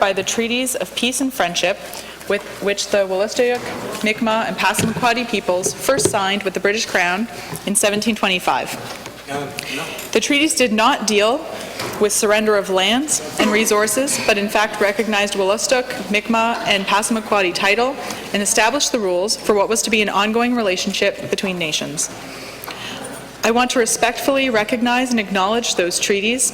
by the treaties of peace and friendship with which the Wolastoq, Mi'kmaq, and Passamaquoddy peoples first signed with the British Crown in 1725. The treaties did not deal with surrender of lands and resources, but in fact recognized Wolastoq, Mi'kmaq, and Passamaquoddy title and established the rules for what was to be an ongoing relationship between nations. I want to respectfully recognize and acknowledge those treaties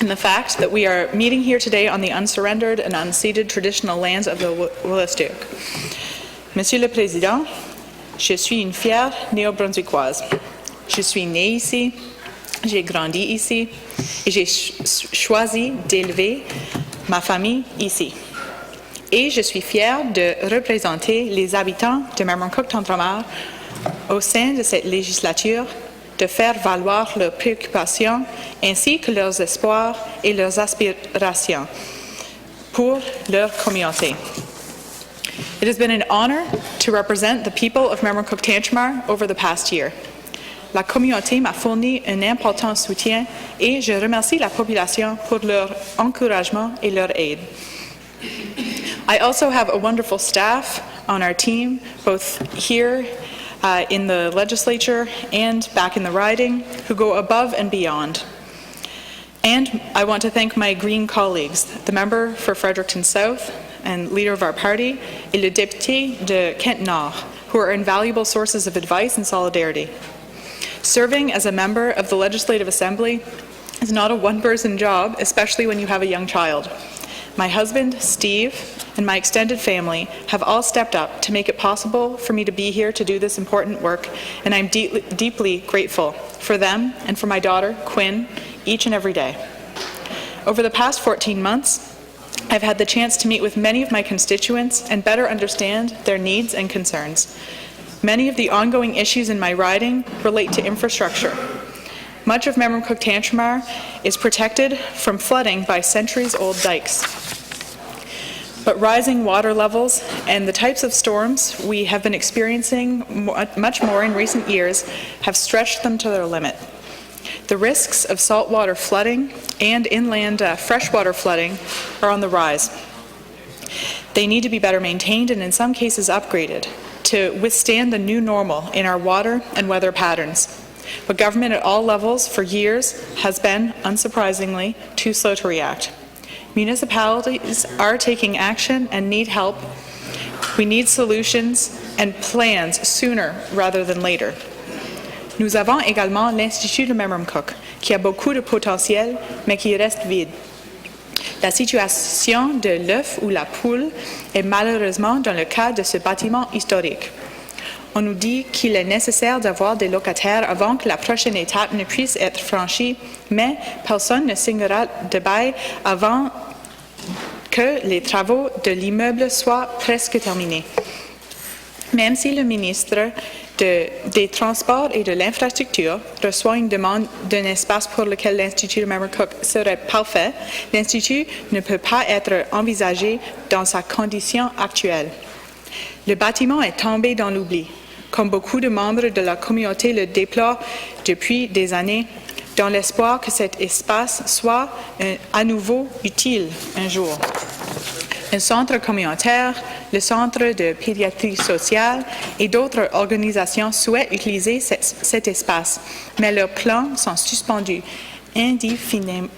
and the fact that we are meeting here today on the unsurrendered and unceded traditional lands of the Wolastoq. Monsieur le Président, je suis une fière néo-brunswickoise. Je suis née ici, j'ai grandi ici et j'ai choisi d'élever ma famille ici. Et je suis fière de représenter les habitants de Mermoncook-Tantramar au sein de cette législature, de faire valoir leurs préoccupations ainsi que leurs espoirs et leurs aspirations pour leur communauté. It has been an honor to represent the people of Mermoncook-Tantramar over the past year. La communauté m'a fourni un important soutien et je remercie la population pour leur encouragement et leur aide. I also have a wonderful staff on our team, both here in the legislature and back in the riding, who go above and beyond. And I want to thank my Green colleagues, the member for Fredericton South and leader of our party, et le député de Kent Nord, who are invaluable sources of advice and solidarity. Serving as a member of the Legislative Assembly is not a one-person job, especially when you have a young child. My husband, Steve, and my extended family have all stepped up to make it possible for me to be here to do this important work, and I'm deeply grateful for them and for my daughter, Quinn, each and every day. Over the past 14 months, I've had the chance to meet with many of my constituents and better understand their needs and concerns. Many of the ongoing issues in my riding relate to infrastructure. Much of Mermoncook-Tantramar is protected from flooding by centuries-old dikes. But rising water levels and the types of storms we have been experiencing much more in recent years have stretched them to their limit. The risks of saltwater flooding and inland freshwater flooding are on the rise. They need to be better maintained and in some cases upgraded to withstand the new normal in our water and weather patterns. But government at all levels for years has been, unsurprisingly, too slow to react. Municipalities are taking action and need help. We need solutions and plans sooner rather than later. Nous avons également l'Institut de Mermoncook, qui a beaucoup de potentiel, mais qui reste vide. La situation de l'œuf ou la poule est malheureusement dans le cas de ce bâtiment historique. On nous dit qu'il est nécessaire d'avoir des locataires avant que la prochaine étape ne puisse être franchie, mais personne ne signera de bail avant que les travaux de l'immeuble soient presque terminés. Même si le ministre des Transports et de l'Infrastructure reçoit une demande d'un espace pour lequel l'Institut de Mermoncook serait parfait, l'Institut ne peut pas être envisagé dans sa condition actuelle. Le bâtiment est tombé dans l'oubli, comme beaucoup de membres de la communauté le déplorent depuis des années, dans l'espoir que cet espace soit à nouveau utile un jour. Un centre communautaire, le centre de pédiatrie sociale et d'autres organisations souhaitent utiliser cet espace, mais leurs plans sont suspendus indéfiniment.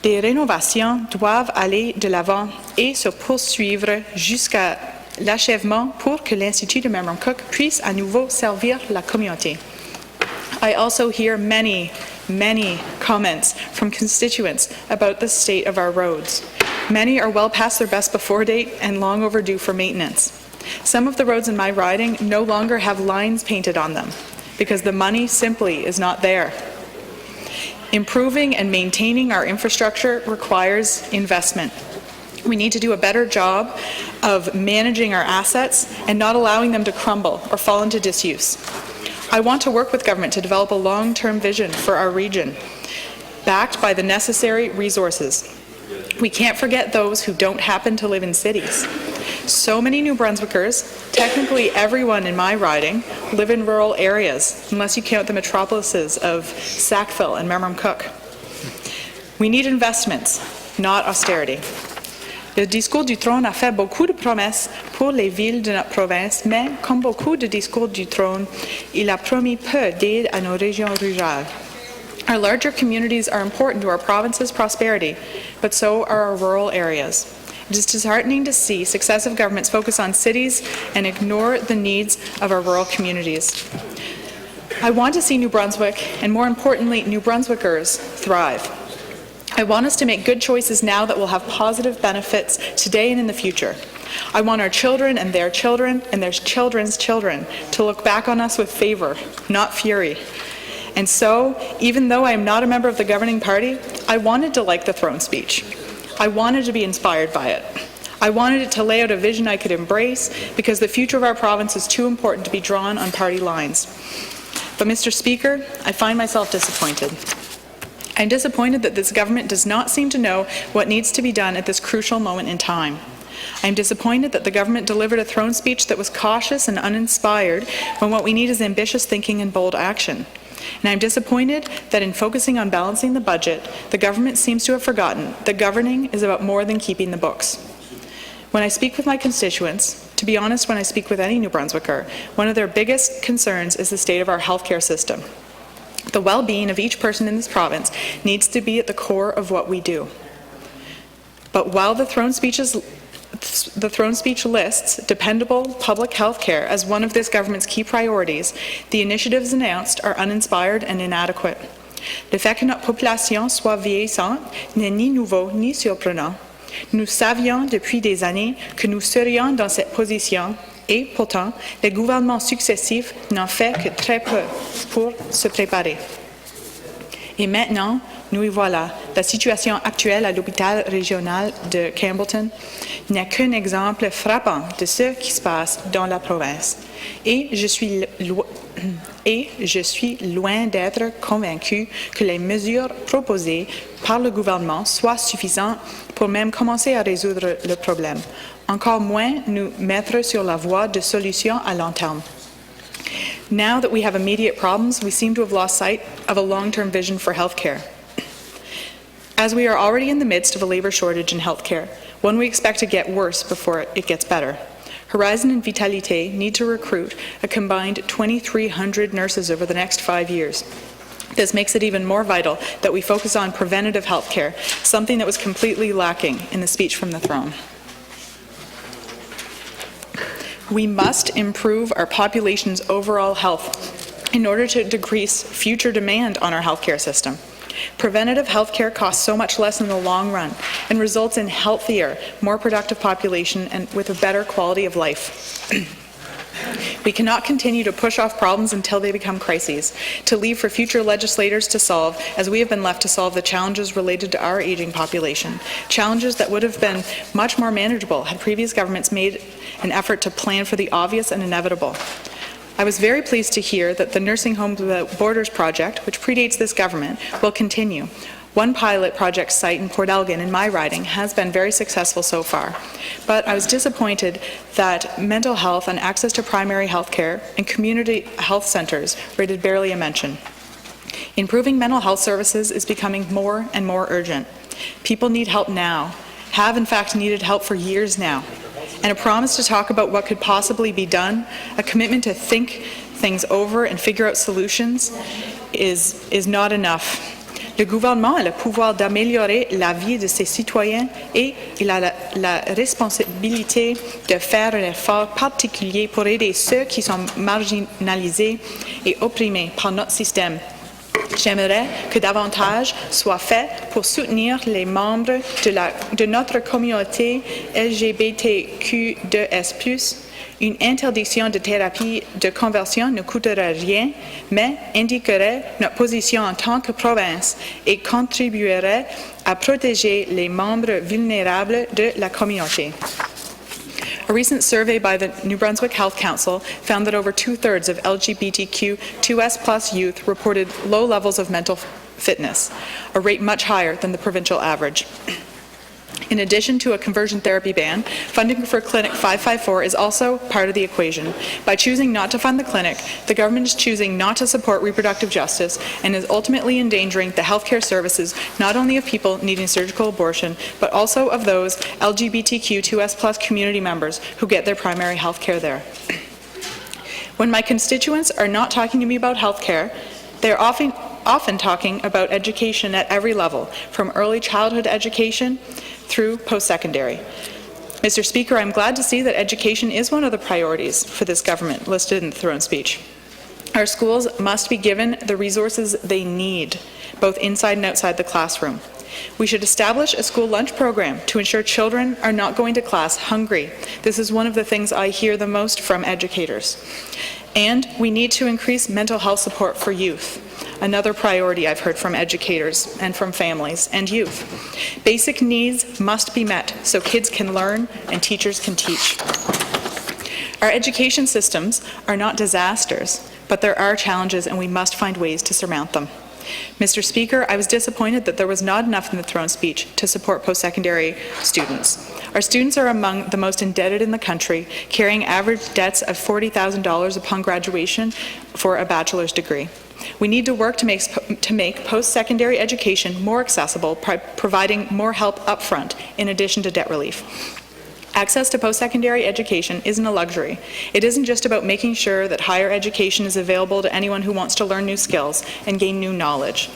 Des rénovations doivent aller de l'avant et se poursuivre jusqu'à l'achèvement pour que l'Institut de Mermoncook puisse à nouveau servir la communauté. I also hear many comments from constituents about the state of our roads. Many are well past their best before date and long overdue for maintenance. Some of the roads in my riding no longer have lines painted on them because the money simply is not there. Improving and maintaining our infrastructure requires investment. We need to do a better job of managing our assets and not allowing them to crumble or fall into disuse. I want to work with government to develop a long-term vision for our region, backed by the necessary resources. We can't forget those who don't happen to live in cities. So many New Brunswickers, technically everyone in my riding, live in rural areas, unless you count the metropolises of Sackville and Mermoncook. We need investments, not austerity. Le discours du Trône a fait beaucoup de promesses pour les villes de notre province, mais comme beaucoup de discours du Trône, il a promis peu d'aide à nos régions rurales. Our larger communities are important to our province's prosperity, but so are our rural areas. It is disheartening to see successive governments focus on cities and ignore the needs of our rural communities. I want to see New Brunswick, and more importantly, New Brunswickers, thrive. I want us to make good choices now that will have positive benefits today and in the future. I want our children and their children's children to look back on us with favor, not fury. And so, even though I am not a member of the governing party, I wanted to like the throne speech. I wanted to be inspired by it. I wanted it to lay out a vision I could embrace because the future of our province is too important to be drawn on party lines. But Mr. Speaker, I find myself disappointed. I'm disappointed that this government does not seem to know what needs to be done at this crucial moment in time. I'm disappointed that the government delivered a throne speech that was cautious and uninspired when what we need is ambitious thinking and bold action. And I'm disappointed that in focusing on balancing the budget, the government seems to have forgotten that governing is about more than keeping the books. When I speak with my constituents, to be honest, when I speak with any New Brunswicker, one of their biggest concerns is the state of our healthcare system. The well-being of each person in this province needs to be at the core of what we do. But while the throne speech lists dependable public health care as one of this government's key priorities, the initiatives announced are uninspired and inadequate. Le fait que notre population soit vieillissante n'est ni nouveau ni surprenant. Nous savions depuis des années que nous serions dans cette position et pourtant, les gouvernements successifs n'ont fait que très peu pour se préparer. Et maintenant, nous y voilà. La situation actuelle à l'hôpital régional de Campbellton n'est qu'un exemple frappant de ce qui se passe dans la province. Et je suis loin d'être convaincu que les mesures proposées par le gouvernement soient suffisantes pour même commencer à résoudre le problème. Encore moins nous mettre sur la voie de solutions à long terme. Now that we have immediate problems, we seem to have lost sight of a long-term vision for healthcare. As we are already in the midst of a labour shortage in healthcare, one we expect to get worse before it gets better. Horizon and Vitalité need to recruit a combined 2,300 nurses over the next 5 years. This makes it even more vital that we focus on preventative healthcare, something that was completely lacking in the speech from the throne. We must improve our population's overall health in order to decrease future demand on our healthcare system. Preventative healthcare costs so much less in the long run and results in healthier, more productive population and with a better quality of life. We cannot continue to push off problems until they become crises, to leave for future legislators to solve, as we have been left to solve the challenges related to our aging population, challenges that would have been much more manageable had previous governments made an effort to plan for the obvious and inevitable. I was very pleased to hear that the Nursing Home Without Borders project, which predates this government, will continue. One pilot project site in Port Elgin in my riding has been very successful so far, but I was disappointed that mental health and access to primary health care and community health centres rated barely a mention. Improving mental health services is becoming more and more urgent. People need help now, have in fact needed help for years now, and a promise to talk about what could possibly be done, a commitment to think things over and figure out solutions is not enough. Le gouvernement a le pouvoir d'améliorer la vie de ses citoyens et il a la responsabilité de faire un effort particulier pour aider ceux qui sont marginalisés et opprimés par notre système. J'aimerais que davantage soit fait pour soutenir les membres de notre communauté LGBTQ2S+. Une interdiction de thérapie de conversion ne coûterait rien, mais indiquerait notre position en tant que province et contribuerait à protéger les membres vulnérables de la communauté. A recent survey by the New Brunswick Health Council found that over 2/3 of LGBTQ2S+ youth reported low levels of mental fitness, a rate much higher than the provincial average. In addition to a conversion therapy ban, funding for Clinic 554 is also part of the equation. By choosing not to fund the clinic, the government is choosing not to support reproductive justice and is ultimately endangering the healthcare services not only of people needing surgical abortion, but also of those LGBTQ2S+ community members who get their primary healthcare there. When my constituents are not talking to me about healthcare, they are often talking about education at every level, from early childhood education through post-secondary. Mr. Speaker, I'm glad to see that education is one of the priorities for this government listed in the throne speech. Our schools must be given the resources they need, both inside and outside the classroom. We should establish a school lunch program to ensure children are not going to class hungry. This is one of the things I hear the most from educators. And we need to increase mental health support for youth. Another priority I've heard from educators and from families and youth. Basic needs must be met so kids can learn and teachers can teach. Our education systems are not disasters, but there are challenges and we must find ways to surmount them. Mr. Speaker, I was disappointed that there was not enough in the throne speech to support post-secondary students. Our students are among the most indebted in the country, carrying average debts of $40,000 upon graduation for a bachelor's degree. We need to work to make post-secondary education more accessible, providing more help upfront in addition to debt relief. Access to post-secondary education isn't a luxury. It isn't just about making sure that higher education is available to anyone who wants to learn new skills and gain new knowledge.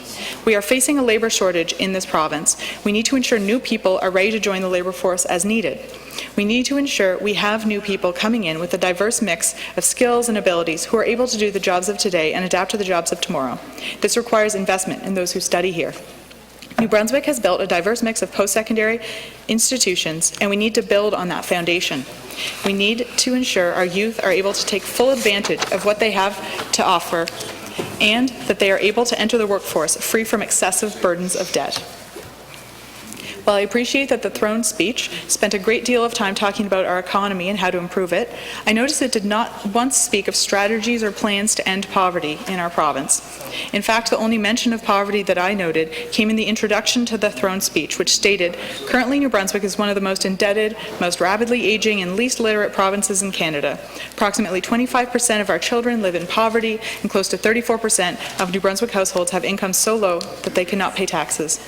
We are facing a labor shortage in this province. We need to ensure new people are ready to join the labor force as needed. We need to ensure we have new people coming in with a diverse mix of skills and abilities who are able to do the jobs of today and adapt to the jobs of tomorrow. This requires investment in those who study here. New Brunswick has built a diverse mix of post-secondary institutions, and we need to build on that foundation. We need to ensure our youth are able to take full advantage of what they have to offer and that they are able to enter the workforce free from excessive burdens of debt. While I appreciate that the throne speech spent a great deal of time talking about our economy and how to improve it, I noticed it did not once speak of strategies or plans to end poverty in our province. In fact, the only mention of poverty that I noted came in the introduction to the throne speech, which stated, "Currently New Brunswick is one of the most indebted, most rapidly aging and least literate provinces in Canada. Approximately 25% of our children live in poverty and close to 34% of New Brunswick households have incomes so low that they cannot pay taxes.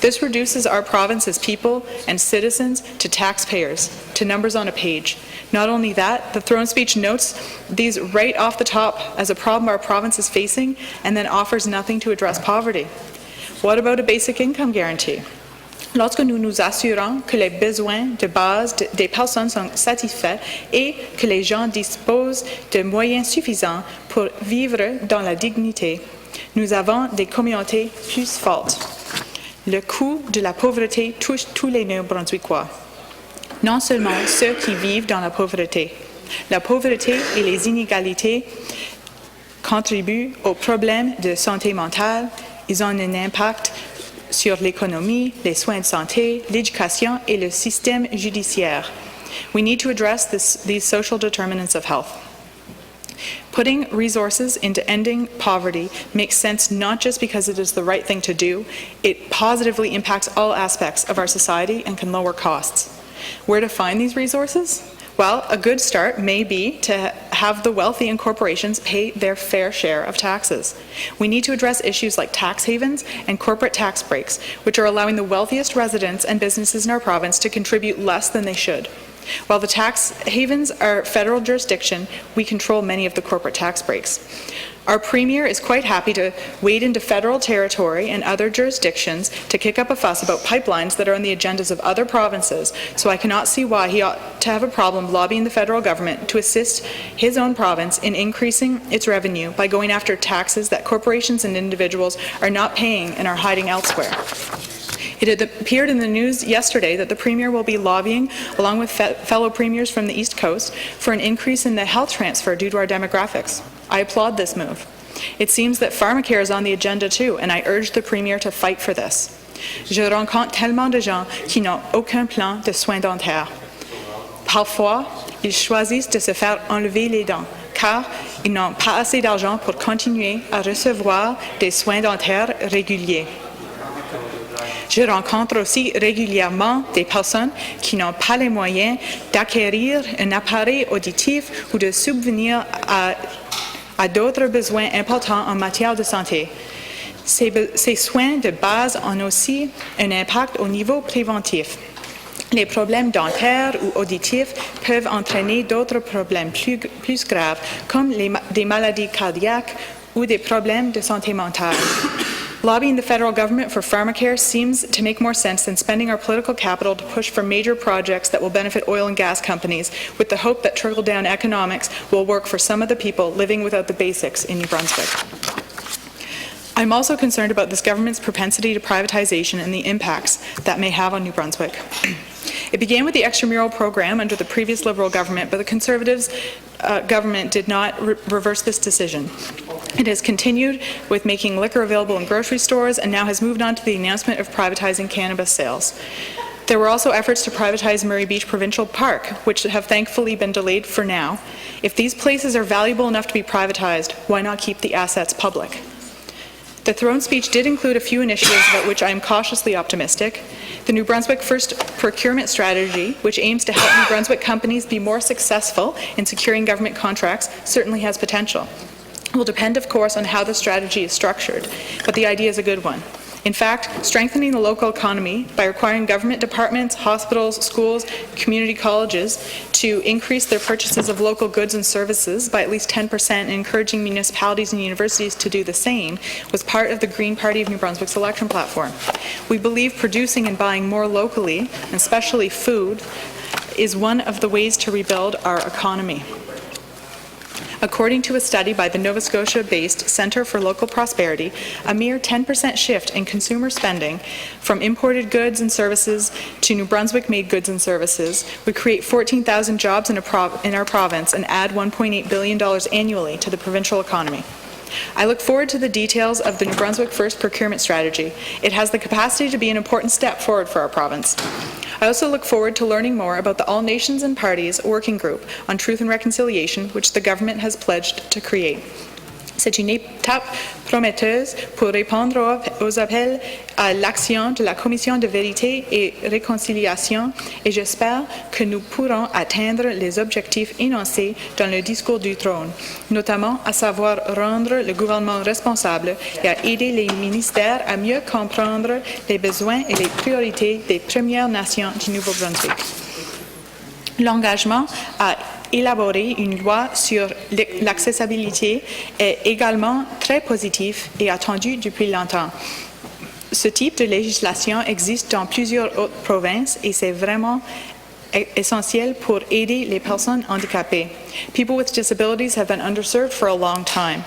This reduces our province's people and citizens to taxpayers, to numbers on a page. Not only that, the throne speech notes these right off the top as a problem our province is facing and then offers nothing to address poverty. What about a basic income guarantee? Lorsque nous nous assurons que les besoins de base des personnes sont satisfaits et que les gens disposent de moyens suffisants pour vivre dans la dignité, nous avons des communautés plus fortes. Le coût de la pauvreté touche tous les Néo-Brunswickois, non seulement ceux qui vivent dans la pauvreté. La pauvreté et les inégalités contribuent aux problèmes de santé mentale. Ils ont un impact sur l'économie, les soins de santé, l'éducation et le système judiciaire. We need to address these social determinants of health. Putting resources into ending poverty makes sense not just because it is the right thing to do, it positively impacts all aspects of our society and can lower costs. Where to find these resources? Well, a good start may be to have the wealthy and corporations pay their fair share of taxes. We need to address issues like tax havens and corporate tax breaks, which are allowing the wealthiest residents and businesses in our province to contribute less than they should. While the tax havens are federal jurisdiction, we control many of the corporate tax breaks. Our Premier is quite happy to wade into federal territory and other jurisdictions to kick up a fuss about pipelines that are on the agendas of other provinces, so I cannot see why he ought to have a problem lobbying the federal government to assist his own province in increasing its revenue by going after taxes that corporations and individuals are not paying and are hiding elsewhere. It had appeared in the news yesterday that the Premier will be lobbying, along with fellow Premiers from the East Coast, for an increase in the health transfer due to our demographics. I applaud this move. It seems that pharmacare is on the agenda too, and I urge the Premier to fight for this. Je rencontre tellement de gens qui n'ont aucun plan de soins dentaires. Parfois, ils choisissent de se faire enlever les dents, car ils n'ont pas assez d'argent pour continuer à recevoir des soins dentaires réguliers. Je rencontre aussi régulièrement des personnes qui n'ont pas les moyens d'acquérir un appareil auditif ou de subvenir à d'autres besoins importants en matière de santé. Ces soins de base ont aussi un impact au niveau préventif. Les problèmes dentaires ou auditifs peuvent entraîner d'autres problèmes plus graves, comme des maladies cardiaques ou des problèmes de santé mentale. Lobbying the federal government for pharmacare seems to make more sense than spending our political capital to push for major projects that will benefit oil and gas companies, with the hope that trickle-down economics will work for some of the people living without the basics in New Brunswick. I'm also concerned about this government's propensity to privatization and the impacts that may have on New Brunswick. It began with the extramural program under the previous Liberal government, but the Conservatives government did not reverse this decision. It has continued with making liquor available in grocery stores and now has moved on to the announcement of privatizing cannabis sales. There were also efforts to privatize Murray Beach Provincial Park, which have thankfully been delayed for now. If these places are valuable enough to be privatized, why not keep the assets public? The throne speech did include a few initiatives about which I am cautiously optimistic. The New Brunswick First Procurement Strategy, which aims to help New Brunswick companies be more successful in securing government contracts, certainly has potential. It will depend, of course, on how the strategy is structured, but the idea is a good one. In fact, strengthening the local economy by requiring government departments, hospitals, schools, community colleges to increase their purchases of local goods and services by at least 10% and encouraging municipalities and universities to do the same was part of the Green Party of New Brunswick's election platform. We believe producing and buying more locally, and especially food, is one of the ways to rebuild our economy. According to a study by the Nova Scotia-based Centre for Local Prosperity, a mere 10% shift in consumer spending from imported goods and services to New Brunswick-made goods and services would create 14,000 jobs in our province and add $1.8 billion annually to the provincial economy. I look forward to the details of the New Brunswick First Procurement Strategy. It has the capacity to be an important step forward for our province. I also look forward to learning more about the All Nations and Parties Working Group on Truth and Reconciliation, which the government has pledged to create. C'est une étape prometteuse pour répondre aux appels à l'action de la Commission de vérité et réconciliation et j'espère que nous pourrons atteindre les objectifs énoncés dans le discours du Trône, notamment à savoir rendre le gouvernement responsable et à aider les ministères à mieux comprendre les besoins et les priorités des Premières Nations du Nouveau-Brunswick. L'engagement à élaborer une loi sur l'accessibilité est également très positif et attendu depuis longtemps. Ce type de législation existe dans plusieurs autres provinces et c'est vraiment essentiel pour aider les personnes handicapées. People with disabilities have been underserved for a long time.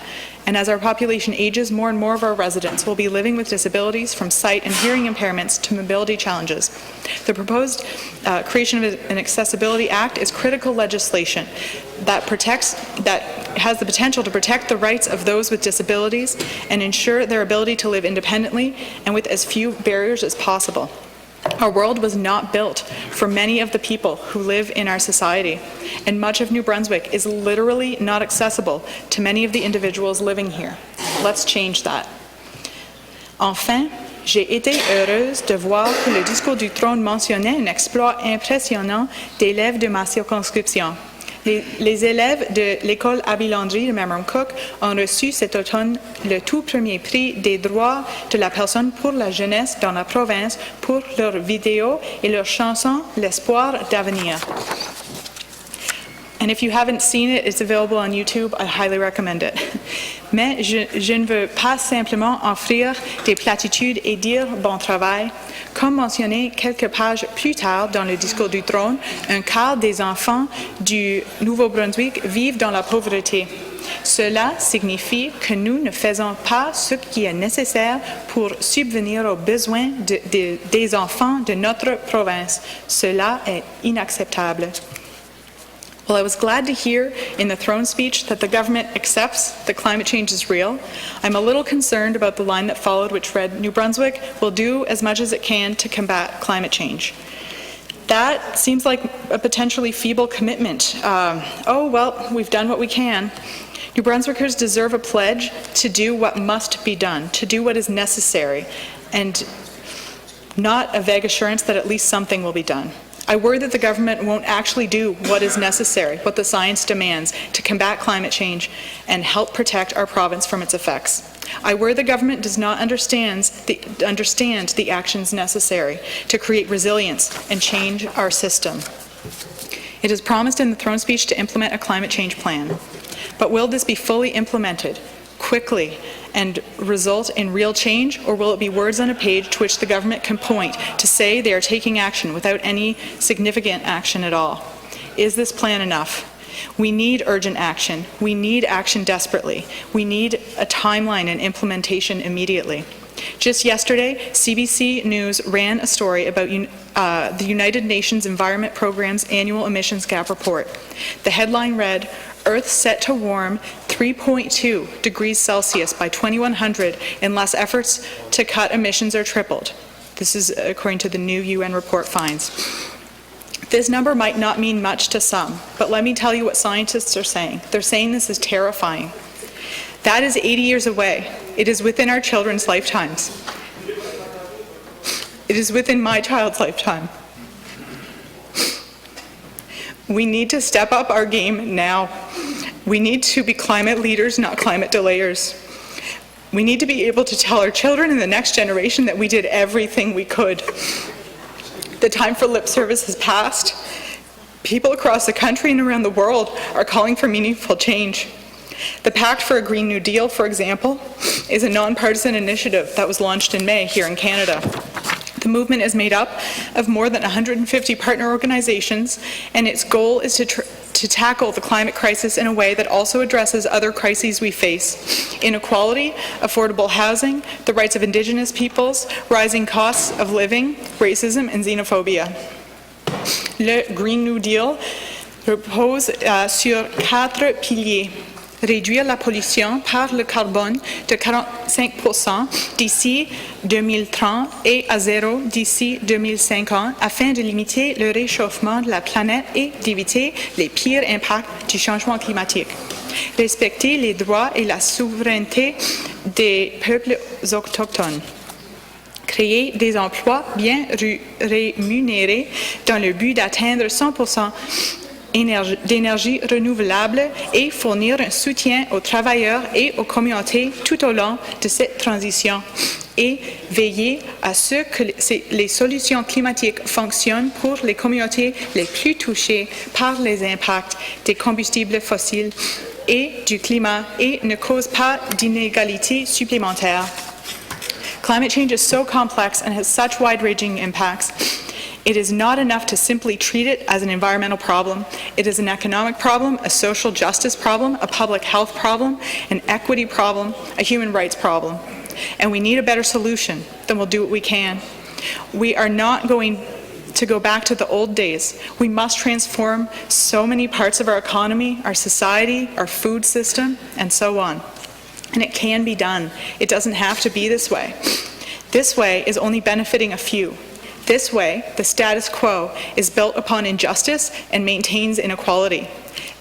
And as our population ages, more and more of our residents will be living with disabilities from sight and hearing impairments to mobility challenges. The proposed creation of an Accessibility Act is critical legislation that has the potential to protect the rights of those with disabilities and ensure their ability to live independently and with as few barriers as possible. Our world was not built for many of the people who live in our society, and much of New Brunswick is literally not accessible to many of the individuals living here. Let's change that. Enfin, j'ai été heureuse de voir que le discours du Trône mentionnait un exploit impressionnant d'élèves de ma circonscription. Les élèves de l'école Abbey Landry de Memramcook ont reçu cet automne le tout premier prix des droits de la personne pour la jeunesse dans la province pour leurs vidéos et leurs chansons L'espoir d'avenir. And if you haven't seen it, it's available on YouTube. I highly recommend it. Mais je ne veux pas simplement offrir des platitudes et dire bon travail. Comme mentionné quelques pages plus tard dans le discours du Trône, un quart des enfants du Nouveau-Brunswick vivent dans la pauvreté. Cela signifie que nous ne faisons pas ce qui est nécessaire pour subvenir aux besoins des enfants de notre province. Cela est inacceptable. Well, I was glad to hear in the throne speech that the government accepts that climate change is real. I'm a little concerned about the line that followed, which read, New Brunswick will do as much as it can to combat climate change. That seems like a potentially feeble commitment. Oh, well, we've done what we can. New Brunswickers deserve a pledge to do what must be done, to do what is necessary. And not a vague assurance that at least something will be done. I worry that the government won't actually do what is necessary, what the science demands, to combat climate change and help protect our province from its effects. I worry the government does not understand the actions necessary to create resilience and change our system. It is promised in the throne speech to implement a climate change plan. But will this be fully implemented quickly and result in real change, or will it be words on a page to which the government can point to say they are taking action without any significant action at all? Is this plan enough? We need urgent action. We need action desperately. We need a timeline and implementation immediately. Just yesterday, CBC News ran a story about the United Nations Environment Programme's annual emissions gap report. The headline read, "Earth set to warm 3.2 degrees Celsius by 2100 unless efforts to cut emissions are tripled." This is according to the new UN report finds. This number might not mean much to some, but let me tell you what scientists are saying. They're saying this is terrifying. That is 80 years away. It is within our children's lifetimes. It is within my child's lifetime. We need to step up our game now. We need to be climate leaders, not climate delayers. We need to be able to tell our children and the next generation that we did everything we could. The time for lip service has passed. People across the country and around the world are calling for meaningful change. The Pact for a Green New Deal, for example, is a nonpartisan initiative that was launched in May here in Canada. The movement is made up of more than 150 partner organizations, and its goal is to tackle the climate crisis in a way that also addresses other crises we face: inequality, affordable housing, the rights of Indigenous peoples, rising costs of living, racism, and xenophobia. Le Green New Deal repose sur 4 piliers. Réduire la pollution par le carbone de 45% d'ici 2030 et à zéro d'ici 2050 afin de limiter le réchauffement de la planète et d'éviter les pires impacts du changement climatique. Respecter les droits et la souveraineté des peuples autochtones. Créer des emplois bien rémunérés dans le but d'atteindre 100% d'énergie renouvelable et fournir un soutien aux travailleurs et aux communautés tout au long de cette transition, et veiller à ce que les solutions climatiques fonctionnent pour les communautés les plus touchées par les impacts des combustibles fossiles et du climat et ne causent pas d'inégalités supplémentaires. Climate change is so complex and has such wide-ranging impacts. It is not enough to simply treat it as an environmental problem. It is an economic problem, a social justice problem, a public health problem, an equity problem, a human rights problem. And we need a better solution. Then we'll do what we can. We are not going to go back to the old days. We must transform so many parts of our economy, our society, our food system, and so on. And it can be done. It doesn't have to be this way. This way is only benefiting a few. This way, the status quo is built upon injustice and maintains inequality.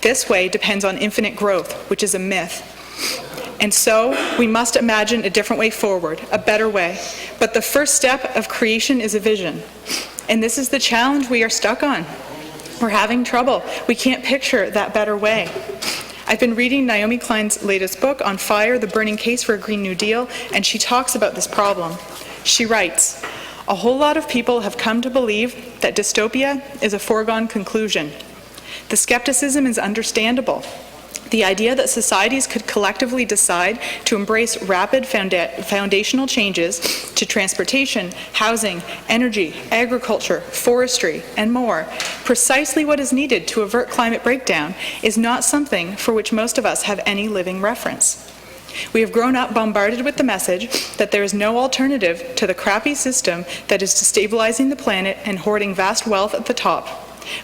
This way depends on infinite growth, which is a myth. And so, we must imagine a different way forward, a better way. But the first step of creation is a vision. And this is the challenge we are stuck on. We're having trouble. We can't picture that better way. I've been reading Naomi Klein's latest book, On Fire, The Burning Case for a Green New Deal, and she talks about this problem. She writes, "A whole lot of people have come to believe that dystopia is a foregone conclusion. The skepticism is understandable. The idea that societies could collectively decide to embrace rapid foundational changes to transportation, housing, energy, agriculture, forestry, and more, precisely what is needed to avert climate breakdown, is not something for which most of us have any living reference. We have grown up bombarded with the message that there is no alternative to the crappy system that is destabilizing the planet and hoarding vast wealth at the top.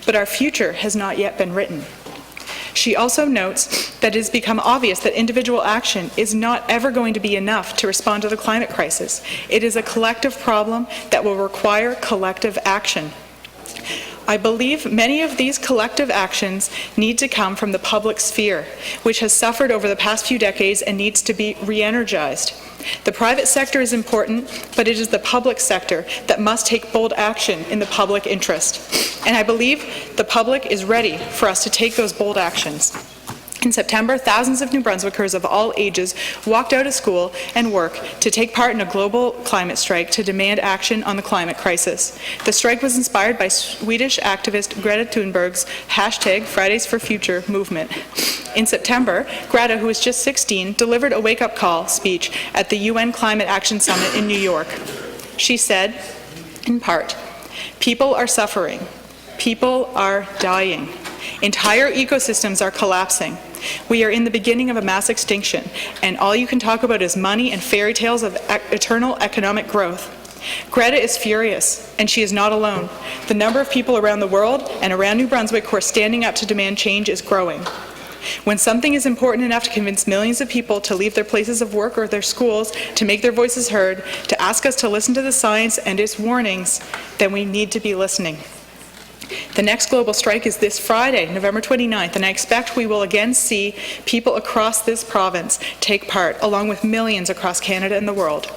But our future has not yet been written." She also notes that it has become obvious that individual action is not ever going to be enough to respond to the climate crisis. It is a collective problem that will require collective action. I believe many of these collective actions need to come from the public sphere, which has suffered over the past few decades and needs to be re-energized. The private sector is important, but it is the public sector that must take bold action in the public interest. And I believe the public is ready for us to take those bold actions. In September, thousands of New Brunswickers of all ages walked out of school and work to take part in a global climate strike to demand action on the climate crisis. The strike was inspired by Swedish activist Greta Thunberg's #FridaysForFuture movement. In September, Greta, who was just 16, delivered a wake-up call speech at the UN Climate Action Summit in New York. She said, in part, "People are suffering. People are dying. Entire ecosystems are collapsing. We are in the beginning of a mass extinction, and all you can talk about is money and fairy tales of eternal economic growth." Greta is furious, and she is not alone. The number of people around the world and around New Brunswick who are standing up to demand change is growing. When something is important enough to convince millions of people to leave their places of work or their schools, to make their voices heard, to ask us to listen to the science and its warnings, then we need to be listening. The next global strike is this Friday, November 29th, and I expect we will again see people across this province take part, along with millions across Canada and the world.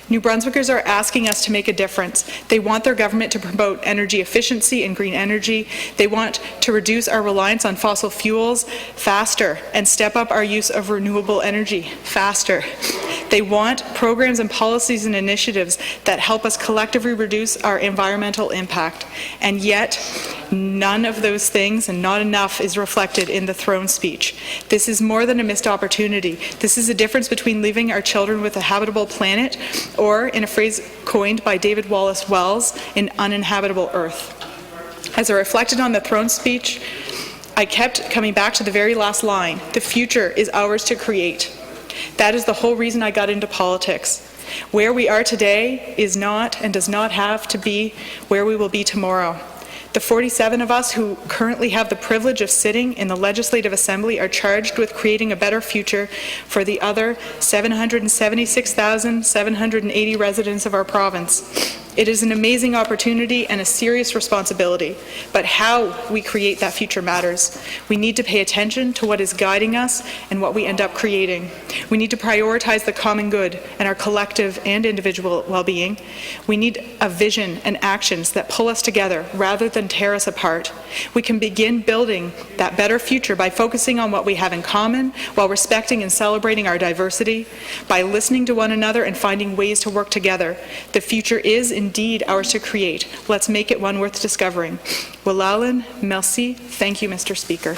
New Brunswickers are asking us to make a difference. They want their government to promote energy efficiency and green energy. They want to reduce our reliance on fossil fuels faster and step up our use of renewable energy faster. They want programs and policies and initiatives that help us collectively reduce our environmental impact. And yet, none of those things and not enough is reflected in the throne speech. This is more than a missed opportunity. This is a difference between leaving our children with a habitable planet or, in a phrase coined by David Wallace Wells, an uninhabitable earth. As I reflected on the throne speech, I kept coming back to the very last line. The future is ours to create. That is the whole reason I got into politics. Where we are today is not and does not have to be where we will be tomorrow. The 47 of us who currently have the privilege of sitting in the Legislative Assembly are charged with creating a better future for the other 776,780 residents of our province. It is an amazing opportunity and a serious responsibility, but how we create that future matters. We need to pay attention to what is guiding us and what we end up creating. We need to prioritize the common good and our collective and individual well-being. We need a vision and actions that pull us together rather than tear us apart. We can begin building that better future by focusing on what we have in common while respecting and celebrating our diversity, by listening to one another and finding ways to work together. The future is indeed ours to create. Let's make it one worth discovering. Willalan, merci. Thank you, Mr. Speaker.